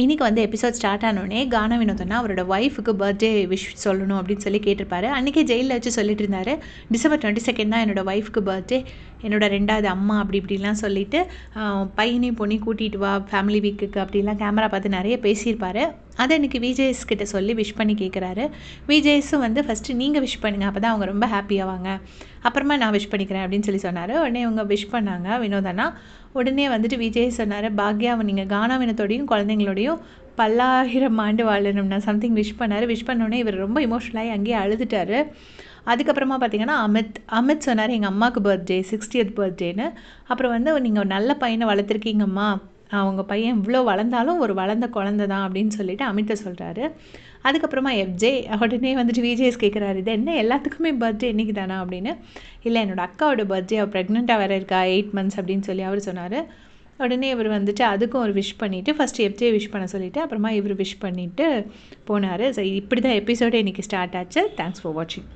இன்றைக்கி வந்து episode start ஆனோடனே கானா வினோதனா அவரோட ஒய்ஃபுக்கு பர்த்டே விஷ் சொல்லணும் அப்படின்னு சொல்லி கேட்டிருப்பாரு. அன்றைக்கே ஜெயிலில் வச்சு சொல்லிட்டு இருந்தார், December 22 தான் என்னோடய ஒய்ஃபுக்கு பர்த்டே, என்னோடய 2வது அம்மா அப்படி இப்படிலாம் சொல்லிவிட்டு பையனையும் பொண்ணையும் கூட்டிகிட்டு வா ஃபேமிலி வீக்குக்கு அப்படிலாம் கேமரா பார்த்து நிறைய பேசியிருப்பார். அதை இன்றைக்கி விஜேஎஸ் கிட்ட சொல்லி விஷ் பண்ணி கேட்குறாரு. விஜேஎஸும் வந்து ஃபஸ்ட்டு நீங்கள் விஷ் பண்ணுங்கள், அப்போ தான் அவங்க ரொம்ப ஹாப்பியாவாங்க, அப்புறமா நான் விஷ் பண்ணிக்கிறேன் அப்படின்னு சொல்லி சொன்னார். உடனே அவங்க விஷ் பண்ணாங்க வினோதனா. உடனே வந்துட்டு விஜய் சொன்னார், பாக்யாவை நீங்கள் கானா வினத்தோடையும் குழந்தைங்களோடையும் பல்லாயிரம் ஆண்டு வாழணும்னா சம்திங் விஷ் பண்ணார். விஷ் பண்ணோடனே இவர் ரொம்ப இமோஷனலாகி அங்கேயே அழுதுட்டார். அதுக்கப்புறமா பார்த்தீங்கன்னா அமித் சொன்னார், எங்கள் அம்மாவுக்கு பர்த்டே 60th பர்த்டேன்னு. அப்புறம் வந்து நீங்கள் ஒரு நல்ல பையனை வளர்த்துருக்கீங்கம்மா, அவங்க பையன் இவ்வளோ வளர்ந்தாலும் ஒரு வளர்ந்த குழந்தை தான் அப்படின்னு சொல்லிட்டு அமித்தை சொல்கிறாரு. அதுக்கப்புறமா எஃப்ஜே உடனே வந்துட்டு விஜேஎஸ் கேட்குறாரு, இது என்ன எல்லாத்துக்குமே பர்த்டே இன்றைக்கி தானா அப்படின்னு. இல்லை, என்னோடய அக்காவோட பர்த்டே, அவள் ப்ரெக்னெண்ட்டாக வேறு இருக்கா 8 months அப்படின்னு சொல்லி அவர் சொன்னார். உடனே இவர் வந்துட்டு அதுக்கும் ஒரு விஷ் பண்ணிவிட்டு ஃபஸ்ட்டு எஃப்ஜே விஷ் பண்ண சொல்லிவிட்டு அப்புறமா இவர் விஷ் பண்ணிவிட்டு போனார். ஸோ இப்படி தான் எபிசோடே இன்றைக்கி ஸ்டார்ட் ஆச்சு. தேங்க்ஸ் ஃபார் வாட்சிங்.